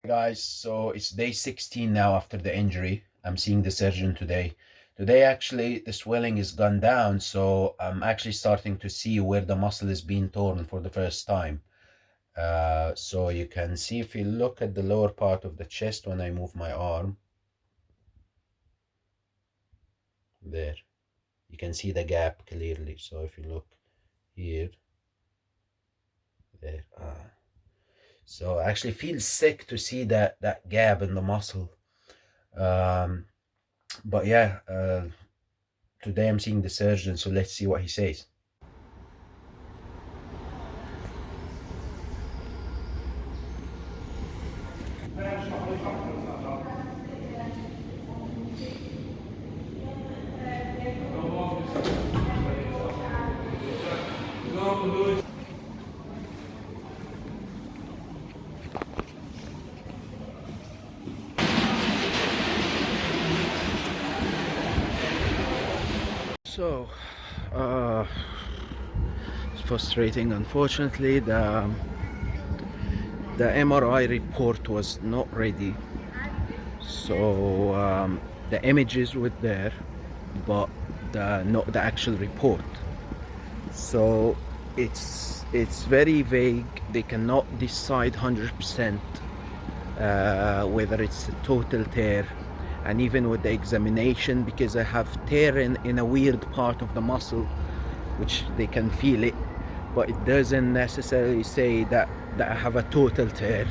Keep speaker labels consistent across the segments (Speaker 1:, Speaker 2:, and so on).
Speaker 1: Guys, so it's day 16 now after the injury. I'm seeing the surgeon today. Today, actually, the swelling is gone down, so I'm actually starting to see where the muscle is being torn for the first time. So you can see if you look at the lower part of the chest when I move my arm, there, you can see the gap clearly. So if you look here, there, so I actually feel sick to see that gap in the muscle. Um, but yeah, today I'm seeing the surgeon, so let's see what he says. So, uh, it's frustrating. Unfortunately, the MRI report was not ready, so the images were there, but not the actual report. So it's very vague. They cannot decide 100% whether it's a total tear, and even with the examination, because I have tear in a weird part of the muscle, which they can feel it, but it doesn't necessarily say that I have a total tear.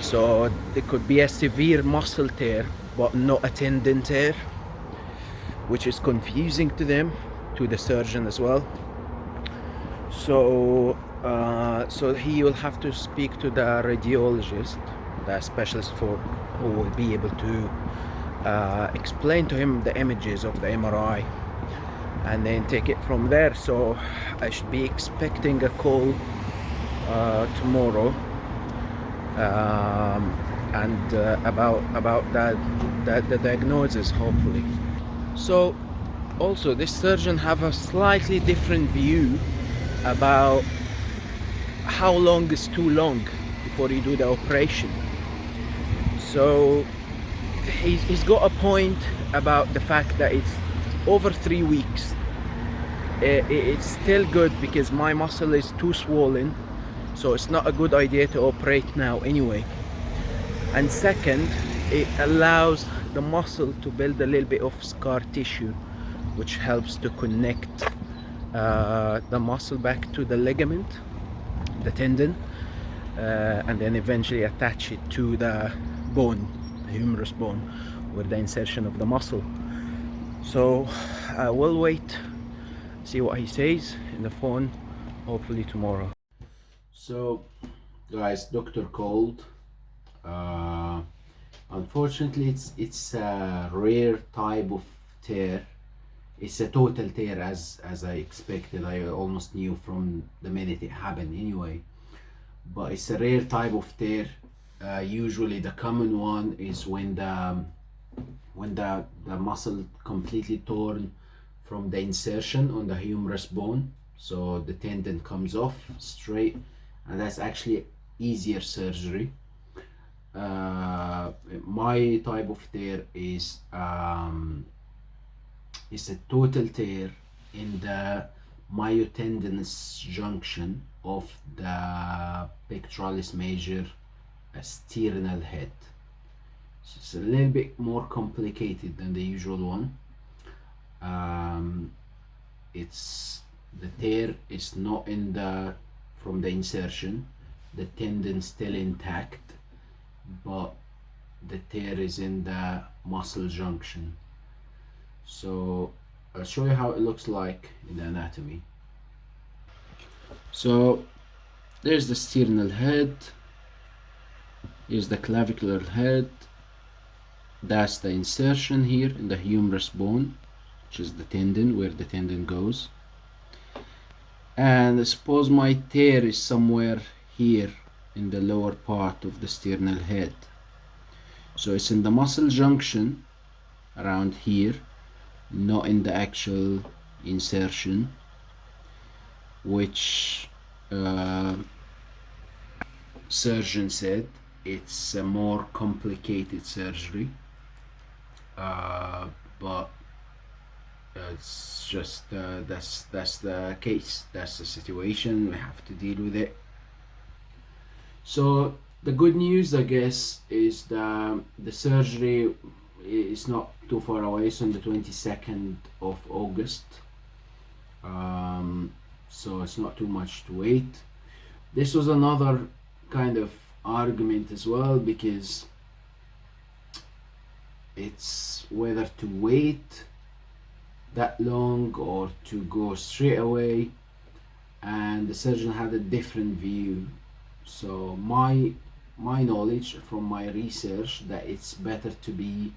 Speaker 1: So it could be a severe muscle tear, but not a tendon tear, which is confusing to them, to the surgeon as well. So he will have to speak to the radiologist, the specialist who will be able to explain to him the images of the MRI, and then take it from there. So I should be expecting a call tomorrow, and about the diagnosis, hopefully. So also, this surgeon have a slightly different view about how long is too long before you do the operation. So he's got a point about the fact that it's over 3 weeks. It's still good because my muscle is too swollen, so it's not a good idea to operate now anyway. And second, it allows the muscle to build a little bit of scar tissue, which helps to connect the muscle back to the ligament, the tendon, and then eventually attach it to the bone, the humerus bone, with the insertion of the muscle. So we'll wait, see what he says in the phone, hopefully tomorrow. So guys, doctor called. Unfortunately, it's a rare type of tear. It's a total tear, as I expected. I almost knew from the minute it happened anyway. But it's a rare type of tear. Usually the common one is when the muscle completely torn from the insertion on the humerus bone, so the tendon comes off straight, and that's actually easier surgery. My type of tear is a total tear in the myotendinous junction of the pectoralis major sternal head. So it's a little bit more complicated than the usual one. It's the tear is not in the from the insertion, the tendon still intact, but the tear is in the muscle junction. So I'll show you how it looks like in the anatomy. So there's the sternal head, here's the clavicular head, that's the insertion here in the humerus bone, which is the tendon, where the tendon goes. And suppose my tear is somewhere here in the lower part of the sternal head. So it's in the muscle junction around here, not in the actual insertion, which surgeon said it's a more complicated surgery, but it's just that's the case, that's the situation, we have to deal with it. So the good news, I guess, is that the surgery is not too far away. It's on the 22nd of August, so it's not too much to wait. This was another kind of argument as well, because it's whether to wait that long or to go straight away, and the surgeon had a different view. So my knowledge from my research, that it's better to be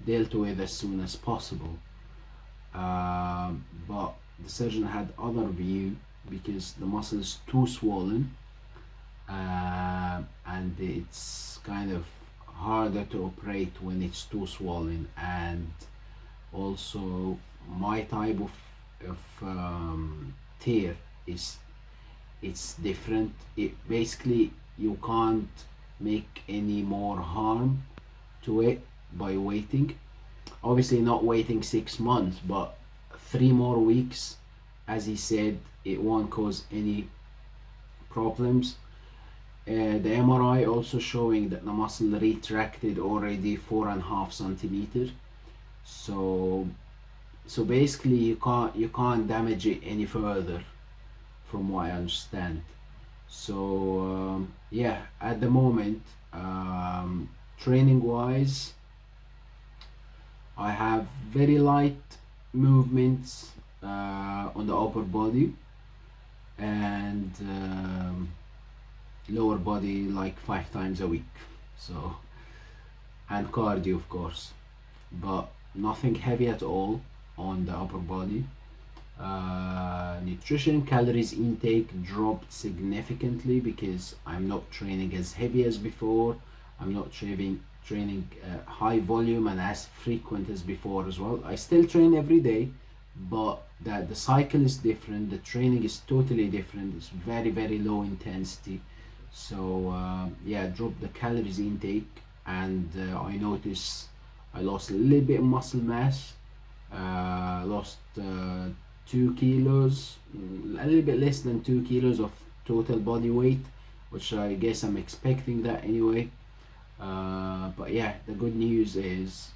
Speaker 1: dealt with as soon as possible, but the surgeon had other view, because the muscle is too swollen, and it's kind of harder to operate when it's too swollen. And also my type of tear is, it's different. It basically, you can't make any more harm to it by waiting. Obviously not waiting 6 months, but 3 more weeks, as he said, it won't cause any problems. The MRI also showing that the muscle retracted already 4.5 centimeters. So basically you can't damage it any further, from what I understand. So yeah, at the moment, training wise, I have very light movements on the upper body, and lower body like 5 times a week. So, and cardio of course, but nothing heavy at all on the upper body. Nutrition, calories intake dropped significantly, because I'm not training as heavy as before. I'm not training high volume and as frequent as before as well. I still train every day, but the cycle is different, the training is totally different. It's very, very low intensity. So yeah, dropped the calories intake, and I noticed I lost a little bit of muscle mass, lost 2 kilos, a little bit less than 2 kilos of total body weight, which I guess I'm expecting that anyway. But yeah, the good news is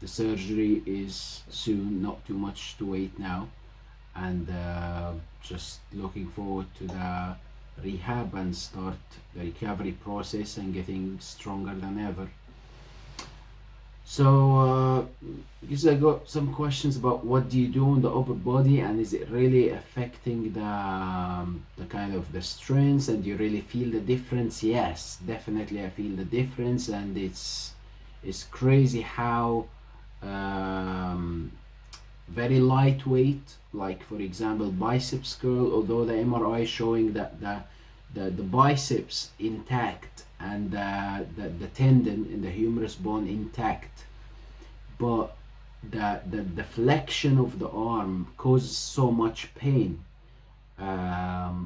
Speaker 1: the surgery is soon, not too much to wait now, and just looking forward to the rehab and start the recovery process and getting stronger than ever. So because I got some questions about what do you do on the upper body, and is it really affecting the kind of the strengths, and do you really feel the difference? Yes, definitely I feel the difference, and it's crazy how very lightweight, like for example biceps curl, although the MRI is showing that the biceps intact and the tendon in the humerus bone intact, but the flexion of the arm causes so much pain,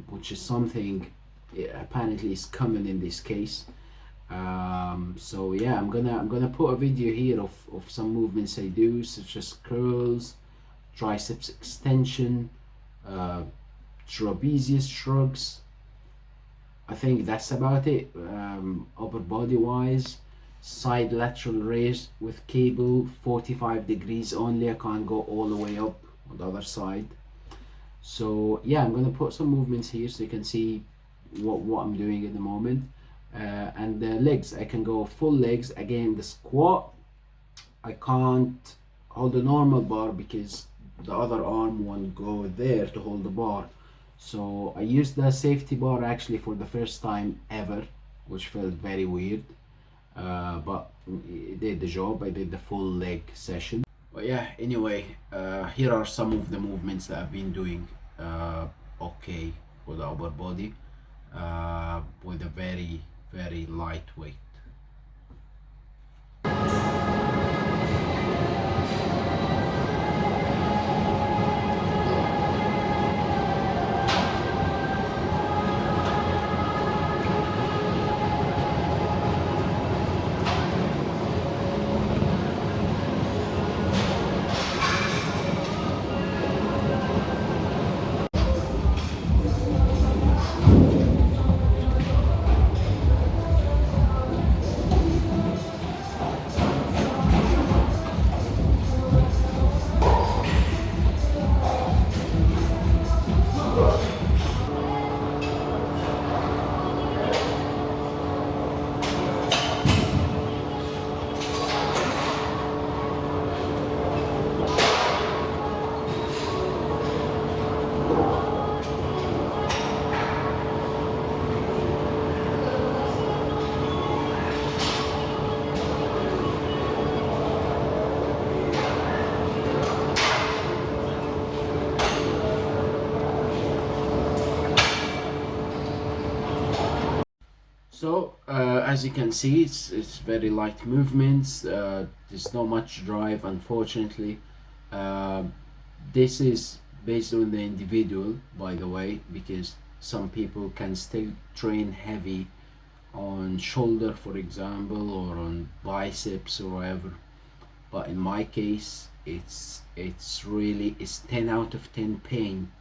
Speaker 1: which is something apparently is common in this case. So yeah, I'm gonna put a video here of some movements I do, such as curls, triceps extension, trapezius shrugs. I think that's about it. Upper body wise, side lateral raise with cable, 45 degrees only. I can't go all the way up on the other side. So yeah, I'm gonna put some movements here so you can see what I'm doing at the moment. And the legs, I can go full legs. Again, the squat, I can't hold a normal bar because the other arm won't go there to hold the bar. So I used the safety bar actually for the first time ever, which felt very weird, but it did the job. I did the full leg session. But yeah, anyway, here are some of the movements that I've been doing okay for the upper body, with a very, very light weight. So as you can see, it's very light movements. There's not much drive, unfortunately. Uh, this is based on the individual, by the way, because some people can still train heavy on shoulder, for example, or on biceps or whatever. But in my case, it's really it's 10 out of 10 pain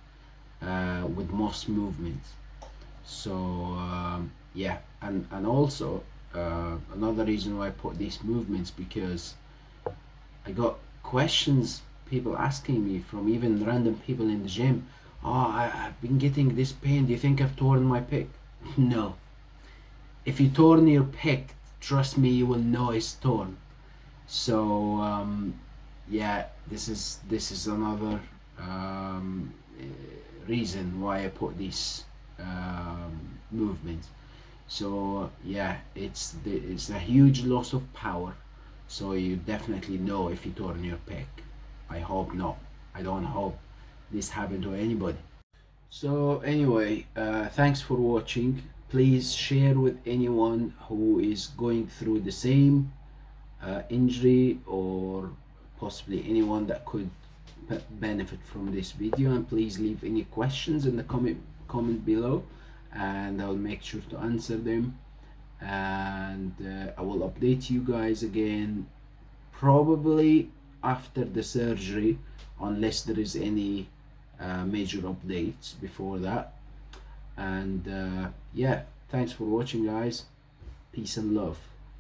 Speaker 1: with most movements. So yeah, and also another reason why I put these movements, because I got questions, people asking me from even random people in the gym. Oh, I've been getting this pain, do you think I've torn my pec? No. If you torn your pec, trust me, you will know it's torn. So yeah, this is another reason why I put these movements. So yeah, it's a huge loss of power. So you definitely know if you torn your pec. I hope not. I don't hope this happened to anybody. So anyway, thanks for watching. Please share with anyone who is going through the same injury, or possibly anyone that could benefit from this video, and please leave any questions in the comment below, and I'll make sure to answer them. And I will update you guys again probably after the surgery, unless there is any major updates before that. And yeah, thanks for watching, guys. Peace and love.